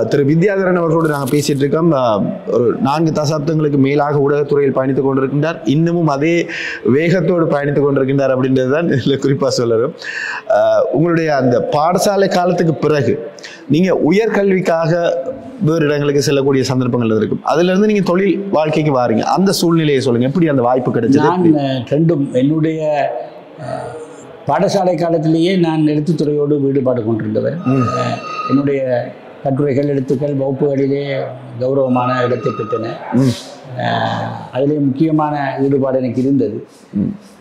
திரு வித்யாதரன் அவர்களோடு நாங்கள் பேசிட்டு இருக்கோம். ஒரு 4 தசாப்தங்களுக்கு மேலாக ஊடகத்துறையில் பயணித்துக் கொண்டிருக்கின்றார். இன்னமும் அதே வேகத்தோடு பயணித்துக் கொண்டிருக்கின்றார் அப்படின்றது தான் இதில் குறிப்பாக சொல்லணும். உங்களுடைய அந்த பாடசாலை காலத்துக்கு பிறகு நீங்க உயர்கல்விக்காக வேறு இடங்களுக்கு செல்லக்கூடிய சந்தர்ப்பங்கள் இருக்கும். அதுல இருந்து நீங்க தொழில் வாழ்க்கைக்கு வாரீங்க. அந்த சூழ்நிலையை சொல்லுங்க, எப்படி அந்த வாய்ப்பு கிடைச்சது? நான் ரெண்டும் என்னுடைய பாடசாலை காலத்திலேயே நான் எழுத்துத்துறையோடு ஈடுபாடு கொண்டிருந்தவர். என்னுடைய கட்டுரைகள் எழுத்துக்கள் வகுப்புகளிலே கௌரவமான இடத்தை பெற்றன. அதிலே முக்கியமான ஈடுபாடு எனக்கு இருந்தது.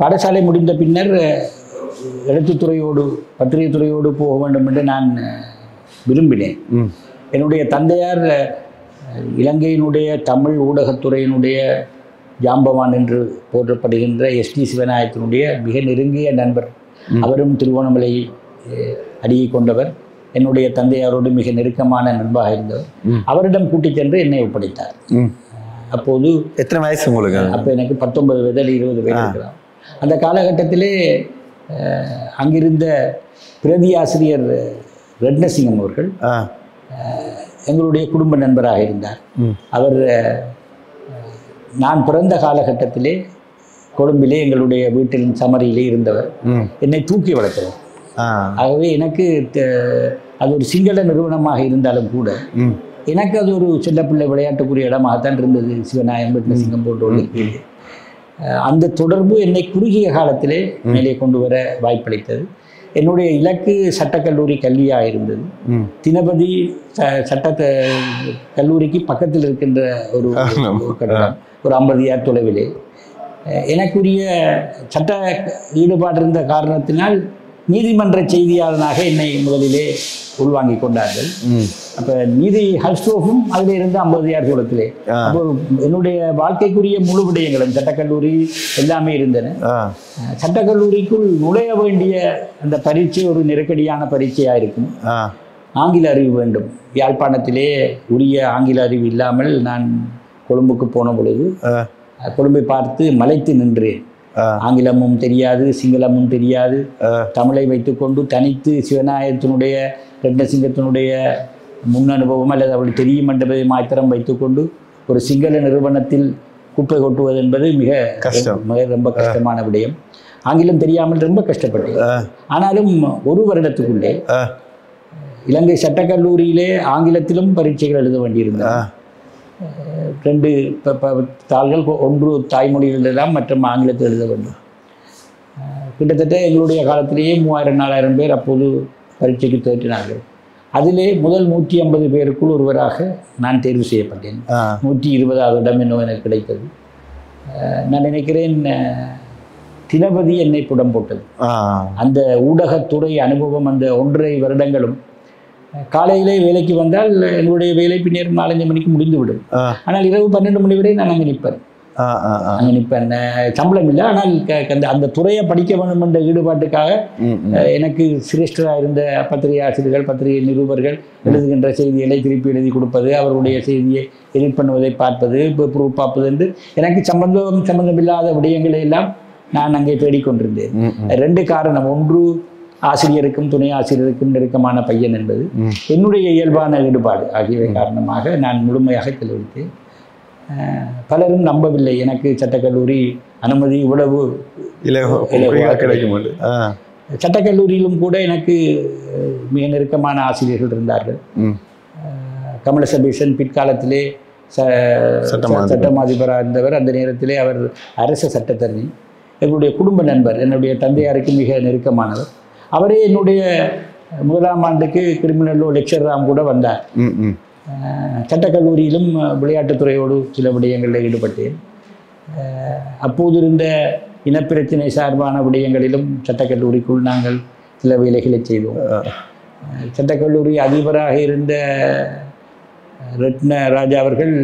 பாடசாலை முடிந்த பின்னர் எழுத்துத்துறையோடு பத்திரிகை துறையோடு போக வேண்டும் என்று நான் விரும்பினேன். என்னுடைய தந்தையார் இலங்கையினுடைய தமிழ் ஊடகத்துறையினுடைய ஜாம்பவான் என்று போற்றப்படுகின்ற எஸ்டி சிவநாயகத்தினுடைய மிக நெருங்கிய நண்பர். அவரும் திருவோணமலை அடியை கொண்டவர். என்னுடைய தந்தையாரோடு மிக நெருக்கமான நண்பாக இருந்தவர். அவரிடம் கூட்டிச் சென்று என்னை ஒப்படைத்தார். அப்போது எத்தனை வயசு உங்களுக்கு? அப்போ எனக்கு 19 வயது 20 வயது இருக்கலாம். அந்த காலகட்டத்திலே அங்கிருந்த பிரதி ஆசிரியர் ரட்னசிங்கம் அவர்கள் எங்களுடைய குடும்ப நண்பராக இருந்தார். அவர் நான் பிறந்த காலகட்டத்திலே கொழும்பிலே எங்களுடைய வீட்டின் சமரியிலே இருந்தவர். என்னை தூக்கி வளர்த்தவர். ஆகவே எனக்கு அது ஒரு சிங்கள நிறுவனமாக இருந்தாலும் கூட எனக்கு அது ஒரு செல்லப்பிள்ளை விளையாட்டுக்குரிய இடமாகத்தான் இருந்தது. சிவநாயகம் ரட்னசிங்கம் போன்றவர்களுக்கு அந்த தொடர்பு என்னை குறுகிய காலத்திலே மேலே கொண்டு வர வாய்ப்பளித்தது. என்னுடைய இலக்கு சட்டக்கல்லூரி கல்வியாக இருந்தது. தினபதி சட்ட கல்லூரிக்கு பக்கத்தில் இருக்கின்ற ஒரு கட்டடம், ஒரு 50 ஏக்கர் தொலைவிலே. எனக்குரிய சட்ட ஈடுபாடு இருந்த காரணத்தினால் நீதிமன்ற செய்தியாளனாக என்னை முதலிலே உள்வாங்கி கொண்டார்கள். அப்போ நீதி ஹல்ஸ்டோஃபும் அதில் இருந்து 50 ஏக்கர் தூரத்திலே. அப்போ என்னுடைய வாழ்க்கைக்குரிய முழு விடயங்களும் சட்டக்கல்லூரி எல்லாமே இருந்தன. சட்டக்கல்லூரிக்குள் நுழைய வேண்டிய அந்த பரீட்சை ஒரு நெருக்கடியான பரீட்சையாக இருக்கும். ஆங்கில அறிவு வேண்டும். யாழ்ப்பாணத்திலே உரிய ஆங்கில அறிவு இல்லாமல் நான் கொழும்புக்கு போன பொழுது கொழும்பை பார்த்து மலைத்து நின்றேன். ஆங்கிலமும் தெரியாது, சிங்களமும் தெரியாது. தமிழை வைத்துக்கொண்டு தனித்து சிவநாயகத்தினுடைய ரட்னசிங்கத்தினுடைய முன் அனுபவம் அல்லது அவள் தெரியும் என்பதை மாத்திரம் வைத்துக்கொண்டு ஒரு சிங்கள நிறுவனத்தில் குப்பை கொட்டுவது என்பது மிக ரொம்ப கஷ்டமான விடயம். ஆங்கிலம் தெரியாமல் ரொம்ப கஷ்டப்பட்டேன். ஆனாலும் ஒரு வருடத்துக்குள்ளே இலங்கை சட்டக்கல்லூரியிலே ஆங்கிலத்திலும் பரீட்சைகள் எழுத வேண்டியிருந்தன. 2 தாள்கள், ஒன்று தாய்மொழிகளெல்லாம் மற்றும் ஆங்கிலத்தில் எழுத வேண்டும். கிட்டத்தட்ட எங்களுடைய காலத்திலேயே 3000-4000 பேர் அப்போது பரீட்சைக்கு தேற்றினார்கள். அதிலே முதல் 150 பேருக்குள் ஒருவராக நான் தேர்வு செய்யப்பட்டேன். 120வது இடம் என்னவோ எனக்கு கிடைத்தது. நான் நினைக்கிறேன் தினபதி என்னை புடம் போட்டது. அந்த ஊடகத்துறை அனுபவம் அந்த 1.5 வருடங்களும் காலையிலே வேலைக்கு வந்தால் எங்களுடைய வேலை பின்னர் 4-5 மணிக்கு முடிந்துவிடும். ஆனால் இரவு 12 மணி வரை நான் அங்கே நிற்பேன். சம்பளம் இல்லை. ஆனால் அந்த துறையை படிக்க வேண்டும் என்ற ஈடுபாட்டுக்காக எனக்கு சிரேஷ்டராக இருந்த பத்திரிகை ஆசிரியர்கள், பத்திரிகை நிருபர்கள் எழுதுகின்ற செய்திகளை திருப்பி எழுதி கொடுப்பது, அவர்களுடைய செய்தியை எடிட் பண்ணுவதை பார்ப்பது, ப்ரூஃப் பார்ப்பது என்று எனக்கு சம்பந்தமில்லாத விடயங்களை எல்லாம் நான் அங்கே தேடிக்கொண்டிருந்தேன். 2 காரணம். ஒன்று, ஆசிரியருக்கும் துணை ஆசிரியருக்கும் நெருக்கமான பையன் என்பது, என்னுடைய இயல்பான ஈடுபாடு ஆகியவை காரணமாக நான் முழுமையாக செலவழித்தேன். பலரும் நம்பவில்லை எனக்கு சட்டக்கல்லூரி அனுமதி இவ்வளவு கிடைக்கும். சட்டக்கல்லூரியிலும் கூட எனக்கு மிக நெருக்கமான ஆசிரியர்கள் இருந்தார்கள். கமலசபீஷன் பிற்காலத்திலே சட்டமாதிபராக இருந்தவர். அந்த நேரத்திலே அவர் அரச சட்டத்தரணி. எங்களுடைய குடும்ப நண்பர், என்னுடைய தந்தையாருக்கு மிக நெருக்கமானவர். அவரே என்னுடைய 1ஆம் ஆண்டுக்கு கிரிமினல் லோ லெக்சராக கூட வந்தார். சட்டக்கல்லூரியிலும் விளையாட்டுத்துறையோடு சில விடயங்களில் ஈடுபட்டேன். அப்போது இருந்த இனப்பிரச்சினை சார்பான விடயங்களிலும் சட்டக்கல்லூரிக்குள் நாங்கள் சில வேலைகளை செய்தோம். சட்டக்கல்லூரி அதிபராக இருந்த ரத்ன ராஜா அவர்கள்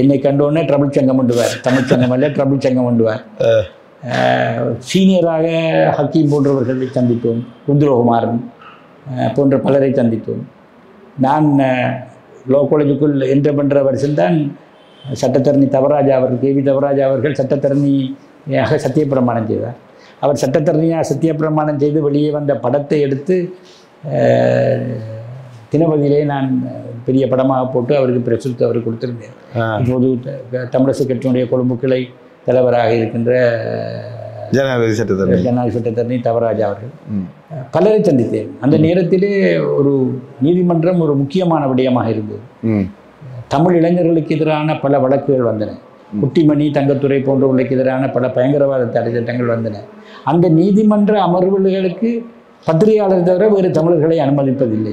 என்னை கண்டோன்னே ட்ரபிள் சங்கம் கொண்டுவார். தமிழ் சங்கம் அல்ல, ட்ரபிள் சங்கம் கொண்டுவார். சீனியராக ஹக்கீம் போன்றவர்களை சந்தித்தோம். குந்துரோகுமாரன் போன்ற பலரை சந்தித்தோம். நான் லோ காலேஜுக்குள் என்டர் பண்ணுற வருஷம்தான் சட்டத்தரணி தவராஜா அவர்கள், கேவி தவராஜா அவர்கள் சட்டத்தரணியாக சத்தியப்பிரமாணம் செய்தார். அவர் சட்டத்தரணியாக சத்தியப்பிரமாணம் செய்து வெளியே வந்த படத்தை எடுத்து தினபதியிலே நான் பெரிய படமாக போட்டு அவருக்கு பிரசுரித்து அவருக்கு கொடுத்திருந்தேன். இப்போது தமிழரசு கட்சியினுடைய கொழும்பு கிளை தலைவராக இருக்கின்ற ஜனாதிபதி சட்டத்தரணி தவராஜா அவர்கள் பலரை சந்தித்தேன். அந்த நேரத்திலே ஒரு நீதிமன்றம் ஒரு முக்கியமான விடயமாக இருந்தது. தமிழ் இளைஞர்களுக்கு எதிரான பல வழக்குகள் வந்தன. குட்டிமணி, தங்கத்துறை போன்றவர்களுக்கு எதிரான பல பயங்கரவாத தடை சட்டங்கள் வந்தன. அந்த நீதிமன்ற அமர்வுகளுக்கு பத்திரிகையாளர் தவிர வேறு தமிழர்களை அனுமதிப்பதில்லை.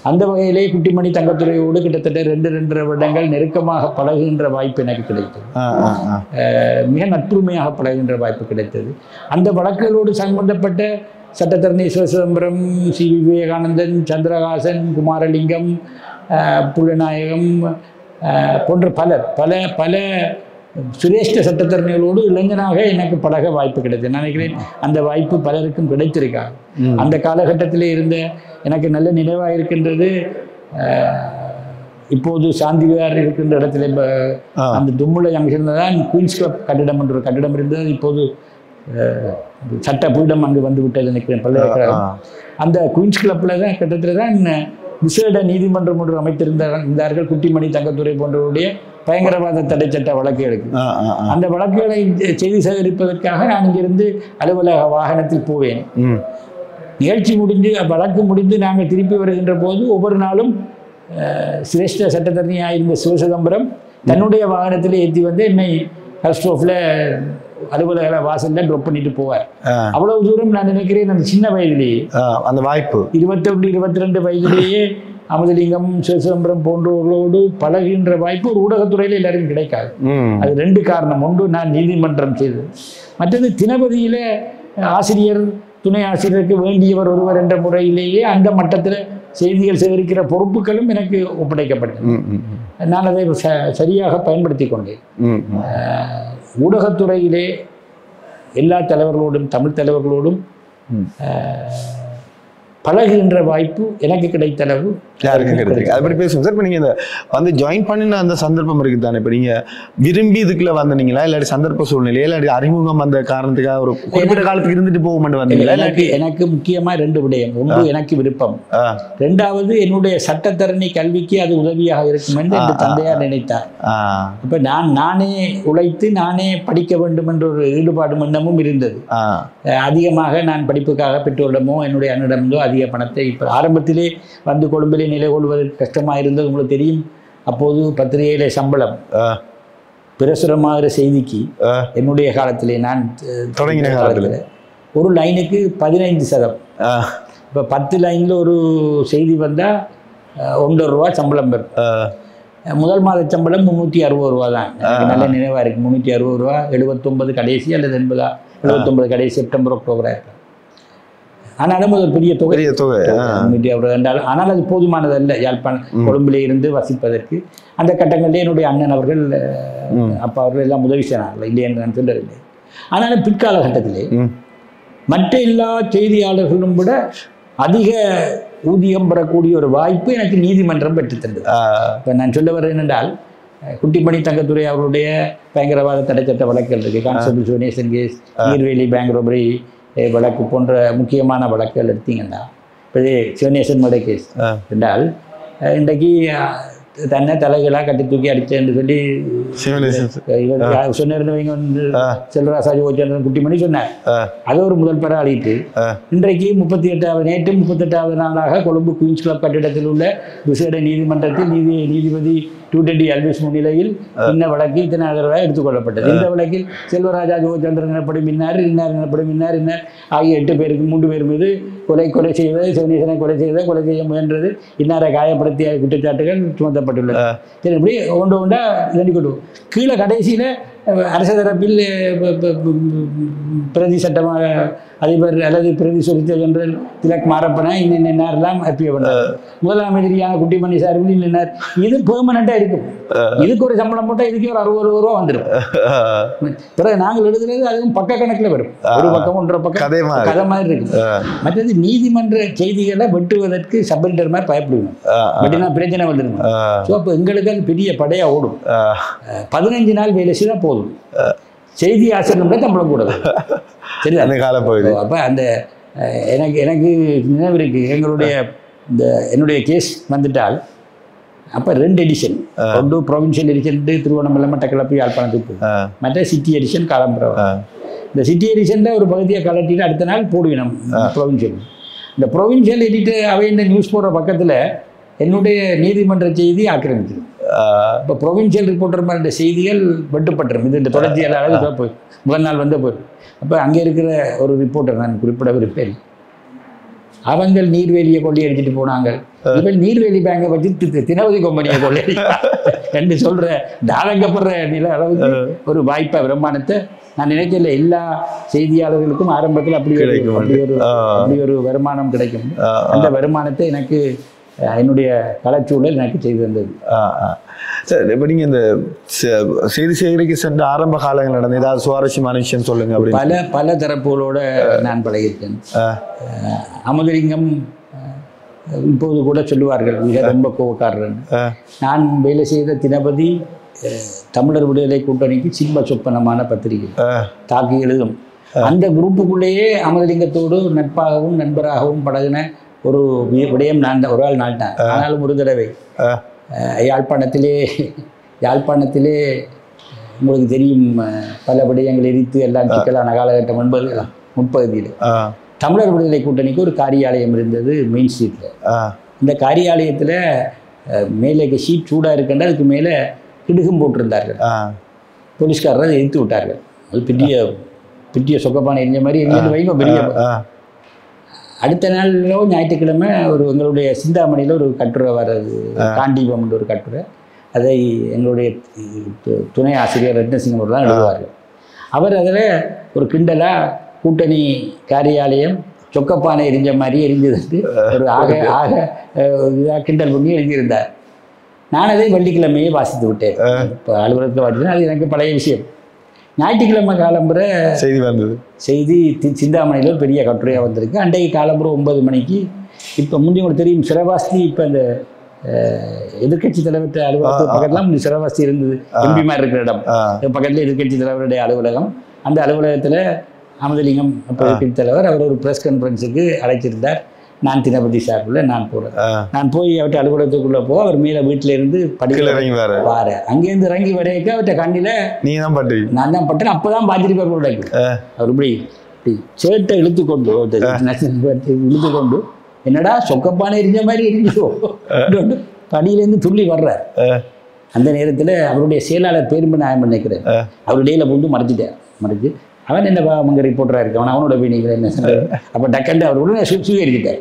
அந்த வகையிலே குட்டிமணி, தங்கத்துறையோடு கிட்டத்தட்ட 2-2.5 வருடங்கள் நெருக்கமாக பழகுகின்ற வாய்ப்பு எனக்கு கிடைத்தது. மிக நட்புரிமையாக பழகுகின்ற வாய்ப்பு கிடைத்தது. அந்த வழக்குகளோடு சம்பந்தப்பட்ட சட்டத்தரணி சிவசிதம்பரம், சி விவேகானந்தன், சந்திரகாசன், குமாரலிங்கம், புலநாயகம் போன்ற பல சிரேஷ்ட சட்டத்தரணிகளோடு இளைஞனாக எனக்கு பழக வாய்ப்பு கிடைத்தது. நான் நினைக்கிறேன் அந்த வாய்ப்பு பலருக்கும் கிடைத்திருக்காங்க. அந்த காலகட்டத்தில் இருந்த எனக்கு நல்ல நினைவாக இருக்கின்றது. இப்போது சாந்திவார் இருக்கின்ற இடத்துல அந்த தும்முளை ஜங்ஷனில் தான் குயின்ஸ் கிளப் கட்டிடம் என்ற ஒரு கட்டிடம் இருந்தது. இப்போது சட்ட பீடம் அங்கு வந்து விட்டது நினைக்கிறேன், பல்கலைக்கழகம். அந்த குயின்ஸ் கிளப்பில் தான் கிட்டத்தட்ட தான் விசேட நீதிமன்றம் ஒன்று அமைத்திருந்தார்கள். குட்டிமணி, தங்கத்துறை போன்றவருடைய பயங்கரவாத தடை சட்ட வழக்குகளுக்கு. அந்த வழக்குகளை செய்தி சேகரிப்பதற்காக நான் இங்கிருந்து அலுவலக வாகனத்தில் போவேன். நிகழ்ச்சி முடிந்து வழக்கு முடிந்து நாங்கள் திருப்பி வருகின்ற போது ஒவ்வொரு நாளும் சிரேஷ்ட சட்டத்தரணியாக இருந்த சிவசிதம்பரம் தன்னுடைய வாகனத்தில் ஏற்றி வந்து என்னை ஹஸ்டோஃபில் அலுவலக வாசலில் ட்ராப் பண்ணிட்டு போவார். அவ்வளவு தூரம் நான் நினைக்கிறேன் அந்த சின்ன வயதிலேயே அந்த வாய்ப்பு 21-22 வயதிலேயே அமுதலிங்கம், சிவசிதம்பரம் போன்றவர்களோடு பழகுகின்ற வாய்ப்பு ஒரு ஊடகத்துறையில் எல்லாருக்கும் கிடைக்காது. அது 2 காரணம். ஒன்று, நான் நீதிமன்றம் செய்தது. மற்றது, தினபதியில ஆசிரியர், துணை ஆசிரியருக்கு வேண்டியவர் ஒருவர் என்ற முறையிலேயே அந்த மட்டத்தில் செய்திகள் சேகரிக்கிற பொறுப்புகளும் எனக்கு ஒப்படைக்கப்பட்டது. நான் அதை சரியாக பயன்படுத்தி கொண்டேன். ஊடகத்துறையிலே எல்லா தலைவர்களோடும், தமிழ் தலைவர்களோடும் பழகுகின்ற வாய்ப்பு எனக்கு கிடைத்தளவு யாருக்கும் கிடைச்சிருக்கு. அதை பற்றி பேசுவோம் சார். இப்போ நீங்கள் இந்த வந்து ஜாயின் பண்ணின அந்த சந்தர்ப்பம் இருக்குது தானே, இப்போ நீங்கள் விரும்பி இதுக்குள்ளே வந்தீங்களா, இல்லாட்டி சந்தர்ப்ப சூழ்நிலையா, இல்லாட்டி அறிமுகம் அந்த காரணத்துக்காக ஒரு குறிப்பிட்ட காலத்துக்கு இருந்துட்டு போக மாட்டேன் வந்தீங்களா? எனக்கு முக்கியமாக 2 விடயம். ஒன்று, எனக்கு விருப்பம். 2வது, என்னுடைய சட்டத்தரணி கல்விக்கு அது உதவியாக இருக்கும் என்று என் தந்தையார் நினைத்தார். இப்போ நானே உழைத்து நானே படிக்க வேண்டும் என்ற ஒரு ஈடுபாடு எண்ணமும் இருந்தது. அதிகமாக நான் படிப்புக்காக பெற்றோரிடமோ என்னுடைய அண்ணிடமோ அதிக பணத்தை இப்போ ஆரம்பத்திலே வந்து கொழும்பிலே நிலை கொள்வதற்கு கஷ்டமாக இருந்தது. உங்களுக்கு தெரியும், அப்போது பத்திரிகையிலே சம்பளம் பிரசுரமாகிற செய்திக்கு என்னுடைய காலத்திலே, நான் தொடங்கின காலத்தில் ஒரு லைனுக்கு 15%. இப்போ 10 லைனில் ஒரு செய்தி வந்தால் 1 ரூபா சம்பளம் பெறும். முதல் மாத சம்பளம் 360 ரூபா தான். எனக்கு நல்ல நினைவாக இருக்குது. 360 ரூபா. 79 கடைசி அல்லது 79 கடைசி, செப்டம்பர் அக்டோபராக இருக்கும். ஆனாலும் ஒரு பெரிய தொகை. ஆனால் அது போதுமானது அல்ல யாழ்ப்பாணம் கொழும்பிலே இருந்து வசிப்பதற்கு. அந்த கட்டங்களிலே என்னுடைய அண்ணன் அவர்கள், அப்பா அவர்கள் எல்லாம் உதவி செய்கிறார்கள், இல்லை என்று நான் சொல்லவில்லை. ஆனாலும் பிற்கால கட்டத்திலே மற்ற எல்லா செய்தியாளர்களும் விட அதிக ஊதியம் பெறக்கூடிய ஒரு வாய்ப்பு எனக்கு நீதிமன்றம் பெற்றுத்தந்தது. இப்போ நான் சொல்ல வரேன் என்றால், குட்டிமணி, தங்கத்துறை அவருடைய பயங்கரவாத தடை சட்ட வழக்குகள் இருக்குது. Constable Sivanesan case, Neerveli bank robbery வழக்கு போன்ற முக்கியமான வழக்குகள் எடுத்தீங்கன்னா, இப்போ சிவநேசன் மடை கேஸ் என்றால், இன்றைக்கு தன்னை தலைகளாக கட்டி தூக்கி அடிச்சேன்னு சொல்லி சொன்னிருந்தவங்க வந்து செல்வராசா ஜோச்சந்திரன் குட்டிமணி சொன்னார். அதை ஒரு முதல் பெற அழித்து இன்றைக்கு 38வது, நேற்று 38வது நாளாக கொழும்பு குயின்ஸ் கிளப் கட்டிடத்தில் உள்ள விசேட நீதிமன்றத்தில் நீதிபதி டூடெடி அல்விஸ் முன்னிலையில் இந்த வழக்கு இத்தனை ரூபாய் எடுத்துக்கொள்ளப்பட்டது. இந்த வழக்கில் செல்வராஜா ஜோச்சந்திரன் எனப்படும் இன்னார், எனப்படும் இன்னார் ஆகிய 8 பேருக்கு 3 பேர் மீது கொலை செய்வது, சிவநேசனை கொலை செய்ய முயன்றது, இன்னாரை காயப்படுத்திய குற்றச்சாட்டுகள் சுமத்தப்பட்டுள்ளது. சரி, இப்படி ஒன்றா இதண்டி கொள்வோம். கீழே கடைசியில் அரச தரப்பில் பிரதி சட்டமாக அதிபர் அல்லது பிரதி சொலிசிட்டர் ஜெனரல் திலக் மாரப்பனா இன்னெல்லாம் அப்பிய பண்ணார். முதலாம் எதிரியான குட்டிமணி சார்பில் இன்னென்னார். இது பெர்மனண்டாக இருக்கும். இதுக்கு ஒரு சம்பளம் போட்டால் இதுக்கு ஒரு 60 ரூபா வந்துடும். பிறகு நாங்கள் எழுதுறது அதுவும் பக்க கணக்கில் வரும். ஒரு பக்கம் 1.5 பக்கம் கதை மாதிரி இருக்கு. மற்றது நீதிமன்ற செய்திகளை வெட்டுவதற்கு சப்எடிட்டர் மாதிரி பயப்படுவேன். வெட்டினா பிரச்சனை வந்துடும். ஸோ அப்போ எங்களுக்கு அது பெரிய படையாக ஓடும். 15 நாள் வேலை செய்தால் போதும். செய்தி ஆசிரியர் சம்பளம் கூடாது. சரி, அந்த காலம் போயிடும். அப்போ அந்த எனக்கு நினைவு இருக்கு. எங்களுடைய இந்த என்னுடைய கேஸ் வந்துட்டால் அப்போ 2 எடிஷன், ஒன்று ப்ரொவின்ஷியல் எடிஷன் திருவண்ணாமலை மட்டக்களப்பு யாழ்ப்பாணத்துக்கு போகும், மற்ற சிட்டி எடிஷன் காலம்பரம். இந்த சிட்டி எடிஷனில் ஒரு பகுதியை கலட்டிட்டு அடுத்த நாள் போடுவினோம் ப்ரொவின்ஷியல். இந்த ப்ரொவின்ஷியல் எடிட்டு அவை இந்த நியூஸ் போடுற பக்கத்தில் என்னுடைய நீதிமன்ற செய்தி ஆக்கிரமிக்குது. இப்போ ப்ரொவின்ஷியல் ரிப்போர்ட்டர் மாதிரி செய்திகள் வெட்டுப்பட்டுரும். இது இந்த தொடர்ச்சியால் அளவுக்கு போய் முதல் நாள் வந்து போயிடும். அப்போ அங்கே இருக்கிற ஒரு ரிப்போர்ட்டர் நான் குறிப்பிட விருப்பேன், அவங்க நீர்வேலியை கொள்ளையடிச்சிட்டு போனாங்க, இவன் நீர்வேலி பேங்கை வச்சு தினவதி கம்பெனியை கொள்ளையடி சொல்கிற தாரங்கப்படுற நில அளவுக்கு ஒரு வாய்ப்பை வருமானத்தை நான் நினைக்கல. எல்லா செய்தியாளர்களுக்கும் ஆரம்பத்தில் அப்படி ஒரு வருமானம் கிடைக்கும். அந்த வருமானத்தை எனக்கு என்னுடைய கலைச்சூழல் எனக்கு செய்து தந்தது. சார், இப்போ நீங்கள் இந்த செய்தி சேகரிக்க சென்ற ஆரம்ப காலங்கள் நடந்த ஏதாவது சுவாரஸ்யமான விஷயம் சொல்லுங்க. அப்படி பல தரப்புகளோட நான் பழகியிருக்கேன். அமுதலிங்கம் இப்போது கூட சொல்லுவார்கள் மிக ரொம்ப கோவக்காரன். நான் வேலை செய்த தினபதி தமிழர் விடுதலை கூட்டணிக்கு சிம்ம சொப்பனமான பத்திரிகை தாக்கி எழுதும். அந்த குரூப்புக்குள்ளேயே அமுதலிங்கத்தோடு நட்பாகவும் நண்பராகவும் பழகின ஒரு விடயம் நான் ஒரு ஆள் நாள்தான். ஆனாலும் ஒரு தடவை யாழ்ப்பாணத்திலே உங்களுக்கு தெரியும் பல விடயங்கள் எரித்து எல்லாம் சிக்கலான காலகட்டம் 80 முற்பகுதியில் தமிழர் விடுதலை கூட்டணிக்கு ஒரு காரியாலயம் இருந்தது மெயின் ஸ்ட்ரீட்டில். இந்த காரியாலயத்தில் மேலே ஷீட் சூடாக இருக்குன்னா அதுக்கு மேலே கிடுகும் போட்டிருந்தார்கள். போலீஸ்காரரை அதை எரித்து விட்டார்கள். அது பெரிய சொக்கப்பானை எரிஞ்ச மாதிரி எங்கேருந்து வைங்க பெரிய. அடுத்த நாளோ ஞாயிற்றுக்கிழமை எங்களுடைய சிந்தாமணியில் ஒரு கட்டுரை வர்றது, காண்டீபம் என்ற ஒரு கட்டுரை. அதை எங்களுடைய துணை ஆசிரியர் ரத்னசிங்கம் அவர்கள் தான் எழுதுவார்கள். அவர் அதில் ஒரு கிண்டலாக கூட்டணி காரியாலயம் சொக்கப்பானை எரிஞ்ச மாதிரி எரிஞ்சது ஒரு இதாக கிண்டல் பண்ணி எழுதியிருந்தார். நான் அதை வெள்ளிக்கிழமையே வாசித்து விட்டேன். இப்போ அலுவலகத்தில் வாசித்தேன். அது எனக்கு பழைய விஷயம். ஞாயிற்றுக்கிழமை காலம்புற செய்தி சிந்தாமணியில் ஒரு பெரிய கட்டுரையாக வந்திருக்கு. அன்றைக்கு காலம்புற 9 மணிக்கு. இப்போ முந்தைய உங்களுக்கு தெரியும் சிறவாஸ்தி, இப்போ அந்த எதிர்கட்சி தலைவர் அலுவலகத்துக்கு பக்கத்துலாம் முந்தைய சிறவாஸ்தி இருந்தது, எம்பிமார் இருக்கிற இடம். பக்கத்தில் எதிர்கட்சி தலைவருடைய அலுவலகம். அந்த அலுவலகத்தில் அமுதலிங்கம் அப்போ எதிர்கட்சி தலைவர் அவர் ஒரு ப்ரெஸ் கான்ஃபரன்ஸுக்கு அழைச்சிருந்தார். நான் தினபதி சார்பில் நான் போகிறேன். நான் போய் அவர்கிட்ட அலுவலகத்துக்குள்ளே போக அவர் மேலே வீட்டில் இருந்து படிக்க வார அங்கேருந்து இறங்கி வரைக்க அவர்கிட்ட கண்ணில் நான் தான் பட்டேன். அப்போ தான் பார்த்துட்டு போய் அவர் இப்படி சேட்டை இழுத்துக்கொண்டு என்னடா சொக்கப்பானை எரிஞ்ச மாதிரி எரிஞ்சோ படியிலேருந்து துள்ளி வர்றார். அந்த நேரத்தில் அவருடைய செயலாளர் பேரும்பு நான் நினைக்கிறேன். அவர் இடையில போட்டு மறைச்சு அவன் என்ன அங்கே ரிப்போர்ட்டராக இருக்கான், அவனோட போய் நீங்கள் என்ன சொல்கிறார். அப்போ டக்கண்டு அவர் உடனே சுவீகரிக்கிட்டார்.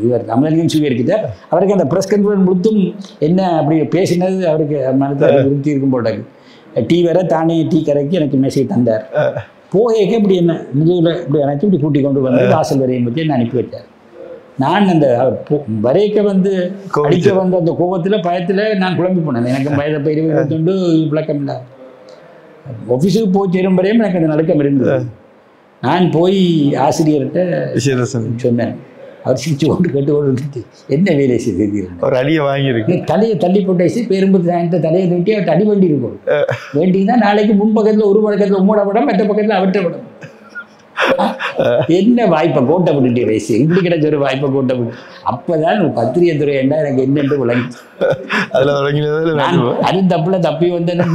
இவர் அமலிங்கம் சுவீகரிக்கிட்டார். அவருக்கு அந்த ப்ரெஸ் கான்ஃபரன்ஸ் முழுத்தும் என்ன அப்படி பேசினது அவருக்கு மனத்தை விருத்தி இருக்கும் போட்டாங்க. டீ வேற தானே டீ கரைக்கு எனக்கு மெசேஜ் தந்தார். போகேக்க இப்படி என்ன முதுகில் இப்படி அனைத்து இப்படி கூட்டி கொண்டு வந்து வாசல் வரையும் பற்றி என்ன அனுப்பி வச்சார். நான் அந்த அவர் வரைக்க வந்து அடிக்க வந்த அந்த கோபத்தில் பயத்தில் நான் குழம்பி போனேன். எனக்கு வயதை 21 விளக்கம் இல்லை. ஆஃபீஸுக்கு போய் சேரும் வரையும் எனக்கு அந்த நடுக்கம் இருந்தது. நான் போய் ஆசிரியர்கிட்ட சொன்னேன். அவர் சிரிச்சு கொண்டு கேட்டு கொண்டு என்ன வேலை செய்தீர்கள், ஒரு அடியை வாங்கியிருக்கு, தலையை தள்ளி போட்டாச்சு பேரும்பு தலையை நீட்டி அவர்கிட்ட அடி வேண்டி இருக்கும். வேண்டிங்கன்னா நாளைக்கு முன்பக்கத்தில் ஒரு பக்கத்தில் உம்மோட படம், மற்ற பக்கத்தில் அவற்ற படம். என்ன வாய்ப்பை கோட்டை விட்டுட்டு வயசு இப்படி கிடைச்ச ஒரு வாய்ப்பை கோட்டை விட்டு. அப்பதான் பத்திரிகை துறை என்ன எனக்கு என்னென்று விளங்கி அது தப்புல தப்பி வந்தேன்னு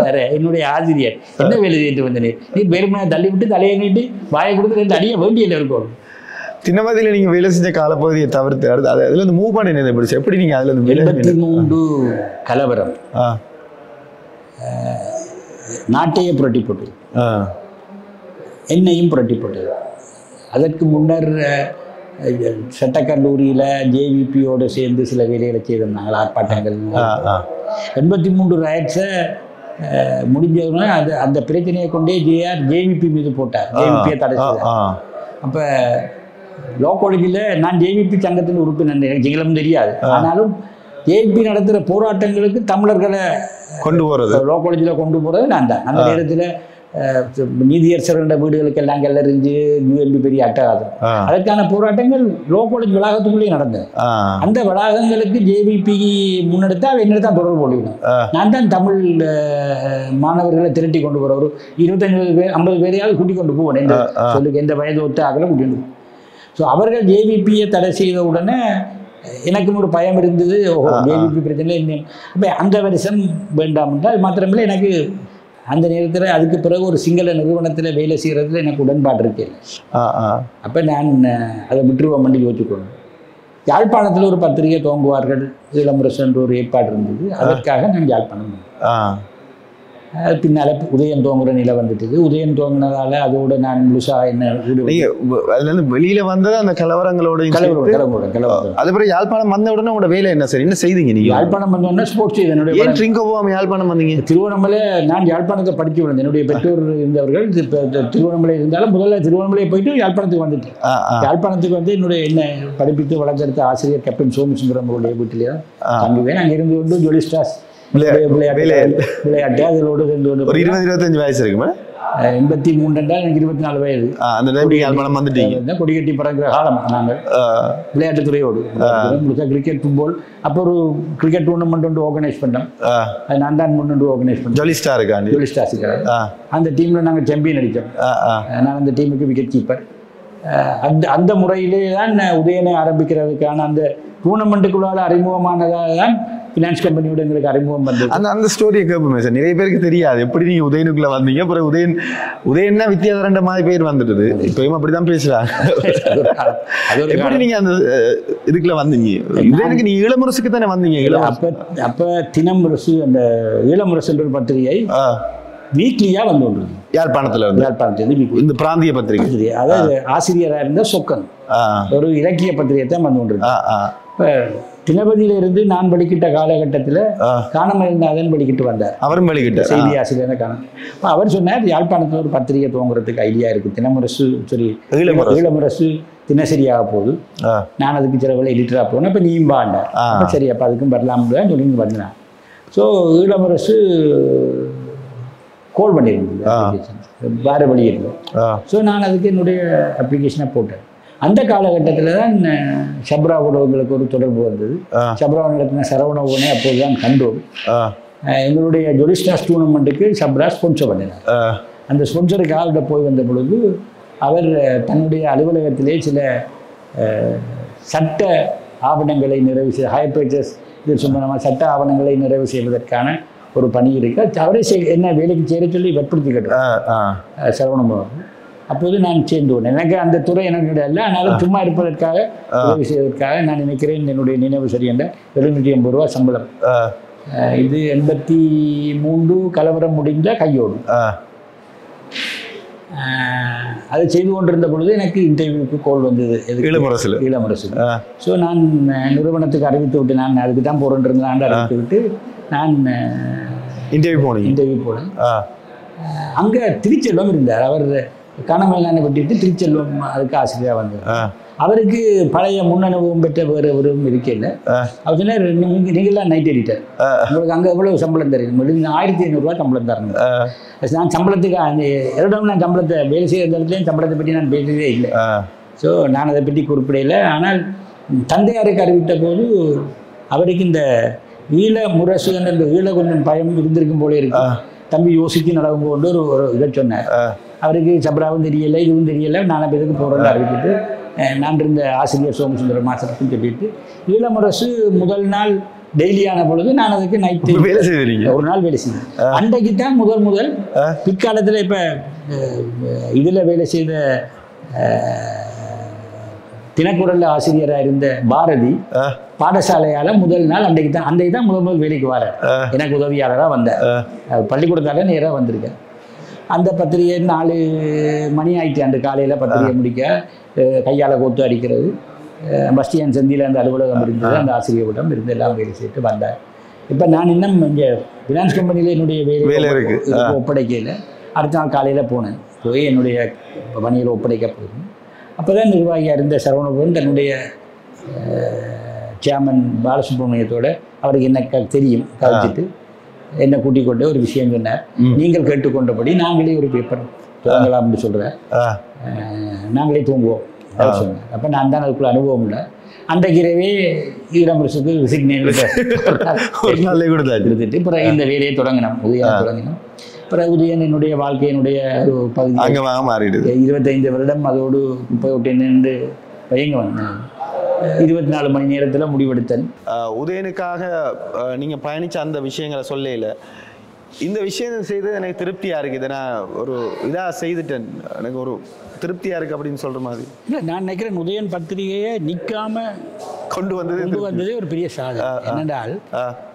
வேற என்னுடைய ஆசிரியர் என்ன வேலை செய்யிட்டு வந்தேன். நீ பெருமையா தள்ளி விட்டு தலையை நீட்டு வாயை கொடுத்து 2 அடியை வேண்டியில் இருக்கும். தினமதியில நீங்க வேலை செஞ்ச காலப்பகுதியை தவிர்த்து அதுல இருந்து மூவ் பண்ணி எப்படி நீங்க அதுல இருந்து 83 கலவரம் நாட்டையே புரட்டி போட்டு என்னையும் புரட்டி போட்டது. அதற்கு முன்னர் சட்டக்கல்லூரியில் ஜேவிபியோடு சேர்ந்து சில வேலைகளை செய்திருந்தாங்க, ஆர்ப்பாட்டங்கள். 83 ரயட்ஸை முடிஞ்சதுன்னா அந்த பிரச்சனையை கொண்டே ஜேவிபி மீது போட்டார். ஜேவிபியை தடை செய்தார். அப்போ லோ காலேஜில் நான் ஜேவிபி சங்கத்தின் உறுப்பினர், எனக்கு எங்களும் தெரியாது. ஆனாலும் ஜேவிபி நடத்துகிற போராட்டங்களுக்கு தமிழர்களை கொண்டு போகிறது, லோ காலேஜில் கொண்டு போகிறது நான் தான். அந்த நேரத்தில் நீதியரசர்கள வீடுகளுக்கு எல்லாம் கல்லறிஞ்சு யூஎன்பி பெரிய அட்டகாசம். அதற்கான போராட்டங்கள் லோ காலேஜ் வளாகத்துக்குள்ளேயே நடந்தது. அந்த வளாகங்களுக்கு ஜேவிபி முன்னெடுத்தா என்னதான் தொடர்பு போடுவேன். நான் தான் தமிழ் மாணவர்களை திரட்டி கொண்டு போற ஒரு 25 பேர் 50 பேரையாவது கூட்டிக் கொண்டு போவேன். சொல்லுக்கு எந்த வயது ஒத்த ஆகல கூட்டிட்டு ஸோ அவர்கள் ஜேவிபியை தடை செய்த உடனே எனக்கும் ஒரு பயம் இருந்தது. ஓஹோ, ஜேவிபி பிரச்சனை என்ன, அப்போ அந்த வருஷம் வேண்டாம் என்றால் மாத்திரமில்லை. எனக்கு அந்த நேரத்தில் அதுக்கு பிறகு ஒரு சிங்கள நிறுவனத்தில் வேலை செய்கிறதுல எனக்கு உடன்பாடு இருக்கேன். அப்போ நான் அதை விட்டுருவோம் பண்ணி யோசிச்சுக்கணும். யாழ்ப்பாணத்தில் ஒரு பத்திரிகை துவங்குவார்கள், ஈழமுரசு என்ற ஒரு ஏற்பாடு இருந்தது. அதற்காக நான் யாழ்ப்பாணம் அது பின்னால் உதயம் துவங்குற நிலை வந்துட்டுது. உதயம் துவங்கினதால அதோட நான் முழுசா என்ன அதுலேருந்து வெளியில வந்தது அந்த கலவரங்களோட அதுக்கப்புறம் யாழ்ப்பாணம் வந்த உடனே உங்களோட வேலை என்ன சார், என்ன செய்தீங்க நீங்க? யாழ்ப்பாணம் வந்தோடனே ஸ்போர்ட்ஸ் செய்து என்னுடைய யாழ்ப்பாணம் வந்தீங்க. திருவண்ணாமலை நான் யாழ்ப்பாணத்தை படிக்க வந்தேன். என்னுடைய பெற்றோர் இருந்தவர்கள் திருவண்ணாமலை இருந்தாலும் முதல்ல திருவண்ணாமலை போயிட்டு யாழ்ப்பாணத்துக்கு வந்துட்டேன். யாழ்ப்பாணத்துக்கு வந்து என்னுடைய என்ன படிப்பித்து வளர்த்தெடுத்த ஆசிரியர் கேப்டன் சோமசுந்தரம் அவருடைய வீட்டிலேயே தங்குவேன். அங்கே இருந்து கொண்டு ஜொலிஸ்டாஸ் விளையாட்டு அதோடு ஒரு 20-25 வயசு இருக்குமா? 83 என்றால் எனக்கு 24 வயது. அந்த யாழ்ப்பாணம் வந்துட்டீங்க. கொடிகட்டி பறக்கிற காலம் நாங்கள் விளையாட்டுத்துறையோடு கிரிக்கெட், ஃபுட்பால். அப்போ ஒரு கிரிக்கெட் டூர்னமெண்ட் ஒன்று ஆர்கனைஸ் பண்ணோம். அது நான் தான் முன்னெண்டு ஆர்கனைஸ் பண்ணேன். ஜொலிஸ்டாஸுக்காக அந்த டீமில் நாங்கள் சாம்பியன் அடித்தோம். நான் அந்த டீமுக்கு விக்கெட் கீப்பர். அந்த முறையிலே தான் உதயனை ஆரம்பிக்கிறதுக்கான அந்த டூர்னமெண்ட்டுக்குள்ளால அறிமுகமானதாக தான் ஃபினான்ஸ் கம்பெனியோட எங்களுக்கு அறிமுகம் வந்தது. அந்த ஸ்டோரியை கேட்போமே சார், நிறைய பேருக்கு தெரியாது எப்படி நீங்கள் உதயனுக்குள்ளே வந்தீங்க. அப்புறம் உதயன்னா வித்தியாசரண்ட மாதிரி பேர் வந்துடுது. இப்போயும் அப்படி தான் பேசுகிறாங்க. எப்படி நீங்கள் அந்த இதுக்குள்ள வந்தீங்க? உதயனுக்கு நீங்கள் ஈழமுரசுக்கு தானே வந்தீங்க? அப்போ தினமுரசு, அந்த ஈழமுரசுன்ற பத்திரிகை வீக்லியாக வந்து கொண்டு யாழ்ப்பாணத்தில் இந்த பிராந்திய பத்திரிகை, அதாவது ஆசிரியராக இருந்த சொக்கன் ஒரு இலக்கிய பத்திரிகை தான் வந்து கொண்டு. இப்போ தினபதியிலிருந்து நான் படிக்கிட்ட காலகட்டத்தில் காணமயிருந்தாதன் படிக்கிட்டு வந்தார். அவரும் படிக்கிட்ட செய்தி ஆசிரியர் காண. அவர் சொன்னார், யாழ்ப்பாணத்தில் ஒரு பத்திரிகை துவங்குறதுக்கு ஐடியா இருக்குது. தினமுரசு சரி ஈழமுரசு தினசரியாக போகுது. நான் அதுக்கு சில வேலை எடிட்டராக போனேன். இப்போ நீயும் பாண்டார். சரி, அப்போ அதுக்கும் வரலாம்னு சொல்லி வந்தேன். ஸோ ஈழமுரசு கால் பண்ணியிருந்தது, வேறு வழி இருந்தோம். ஸோ நான் அதுக்கு என்னுடைய அப்ளிகேஷனை போட்டேன். அந்த காலகட்டத்தில் தான் ஷப்ரா உணவுகளுக்கு ஒரு தொடர்பு வந்தது. ஷப்ரா நடத்தின சரவணபவனை அப்போது தான் கண்டோம். எங்களுடைய ஜொலிஸ்டாஸ் டூர்னமெண்ட்டுக்கு ஷப்ரா ஸ்பான்சர் பண்ணினார். அந்த ஸ்பான்சருக்கு ஆள்கிட்ட போய் வந்த பொழுது அவர் தன்னுடைய அலுவலகத்திலே சில சட்ட ஆவணங்களை நிறைவு செய்ய, ஹையர் பர்ச்சேஸ் இது சம்பந்தமாக சட்ட ஆவணங்களை நிறைவு செய்வதற்கான ஒரு பணி இருக்கு. அவரே என்ன வேலைக்கு சேர சொல்லி வற்புறுத்தி கேட்டார் சரவணபவன். அப்போது நான் சேர்ந்து கொண்டேன். எனக்கு அந்த துறை எனக்கு இல்லை, ஆனாலும் சும்மா இருப்பதற்காக உதவி செய்வதற்காக நான் நினைக்கிறேன். என்னுடைய நினைவு சரி என்ற 750 ரூபா சம்பளம். இது 83 கலவரம் முடிந்த கையோடு அதை செய்து கொண்டிருந்த பொழுது எனக்கு இன்டர்வியூக்கு கால் வந்தது. ஈழமுரசு. ஸோ நான் நிறுவனத்துக்கு அறிவித்து விட்டு, நான் அதுக்கு தான் போகிறேன் இருந்தாண்டு அறிவித்து விட்டு நான் இன்டர்வியூ போனேன். அங்கே திருச்செல்வம் இருந்தார். அவர் காணமயிலானை விட்டுட்டு திருச்செல்வம் அதுக்கு ஆசிரியராக வந்தார். அவருக்கு பழைய முன்னனுபவம் பெற்ற வேறு ஒருவரும் இருக்கையில் அவர் சொன்னார், நீங்களாம் நைட் எடிட்டர், உங்களுக்கு அங்கே எவ்வளோ சம்பளம் தரீங்க? 1500 ரூபா சம்பளம் தரணும். நான் சம்பளத்துக்கு நான் சம்பளத்தை வேலை செய்கிற இடத்துலையும் சம்பளத்தை பற்றி நான் பேசவே இல்லை. ஸோ நான் அதை பற்றி குறிப்பிடையில். ஆனால் தந்தையாருக்கு அறிவித்த போது அவருக்கு இந்த ஈழமுரசு என்ற ஈழ கொஞ்சம் பயம் இருந்திருக்கும் போல இருக்கு. தம்பி யோசித்து நடக்கும் கொண்டு ஒரு இதை சொன்னார். அவருக்கு சப்ராவும் தெரியலை, இதுவும் தெரியலை. நான் பேருக்கு போகிறேன்னு அறிவித்துட்டு நான் இருந்த ஆசிரியர் சோமசுந்தரம் மாஸ்டருக்கும் சொல்லிட்டு ஈழமுரசு முதல் நாள் டெய்லியான பொழுது நான் அதுக்கு நைட்டு ஒரு நாள் வேலை செய்தேன். அன்றைக்கு தான் முதல் பிற்காலத்தில் இப்போ இதில் வேலை செய்த தினக்குரல் ஆசிரியராக இருந்த பாரதி பாடசாலையால் முதல் நாள் அன்றைக்கு தான் முதல் வேலைக்கு வர எனக்கு உதவியாளராக வந்தேன். பள்ளிக்கூடத்தால் நேராக வந்திருக்கேன். அந்த பத்திரிகை 4 மணி ஆயிட்டு அந்த காலையில் பத்திரிகை முடிக்க கையால் கோத்து அடிக்கிறது. பஸ்டியான் சந்தியில் அந்த அலுவலகம் இருந்தது. அந்த ஆசிரியரிடம் இருந்து எல்லாம் வேலை செய்துட்டு வந்தேன். இப்போ நான் இன்னும் இங்கே ஃபினான்ஸ் கம்பெனியில் என்னுடைய வேலை ஒப்படைக்கையில் அடுத்த நாள் காலையில் போனேன். போய் என்னுடைய பணியில் ஒப்படைக்க போயிருந்தேன். அப்போ தான் நிர்வாகியாக இருந்த சரவணபவன் தன்னுடைய சேர்மன் பாலசுப்ரமணியத்தோட அவருக்கு என்ன தெரியும் கழிச்சிட்டு என்னை கூட்டிக் கொண்டு ஒரு விஷயம் சொன்னார். நீங்கள் கேட்டுக்கொண்டபடி நாங்களே ஒரு பேப்பர் துவங்கலாம்னு சொல்கிறேன், நாங்களே தூங்குவோம் சொன்னார். அப்போ நான் தான் அதுக்குள்ள அனுபவம் இல்லை. அன்றைக்கிரவே ஈழமுரசுக்கு கொடுத்துட்டு பிறகு இந்த வேலையை தொடங்கினோம். தொடங்கினோம். பிறகு உதயன் என்னுடைய வாழ்க்கையினுடைய ஒரு பகுதி 25 வருடம் அதோடு குப்பை ஒட்டி நின்று பயங்க வந்தேன் 24 மணி நேரத்தில் முடிவெடுத்தேன். உதயனுக்காக நீங்கள் பயணித்த அந்த விஷயங்களை சொல்லையில் இந்த விஷயம் செய்து எனக்கு திருப்தியாக இருக்குது, நான் ஒரு இதாக செய்துட்டேன், எனக்கு ஒரு திருப்தியாக இருக்குது அப்படின்னு சொல்கிற மாதிரி? இல்லை, நான் நினைக்கிறேன் உதயன் பத்திரிகையை நிற்காம கொண்டு வந்ததே ஒரு பெரிய சாதனை. என்னென்றால்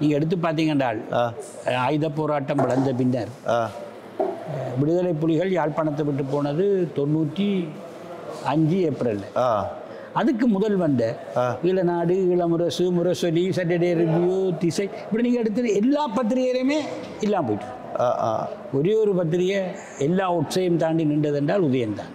நீங்கள் எடுத்து பார்த்தீங்கன்றால் ஆயுத போராட்டம் வளர்ந்த பின்னர் விடுதலை புலிகள் யாழ்ப்பாணத்தை விட்டு போனது 95 ஏப்ரல். அதுக்கு முதல் வந்த ஈழநாடு, ஈழமுரசு, முரசொலி, சட்டர்டே ரிவ்யூ, திசை, இப்படி நீங்கள் எடுத்து எல்லா பத்திரிகையிலுமே இல்லாமல் போயிட்டு ஒரே ஒரு பத்திரிகை எல்லா உற்சையும் தாண்டி நின்றது என்றால் உதயன் தான்.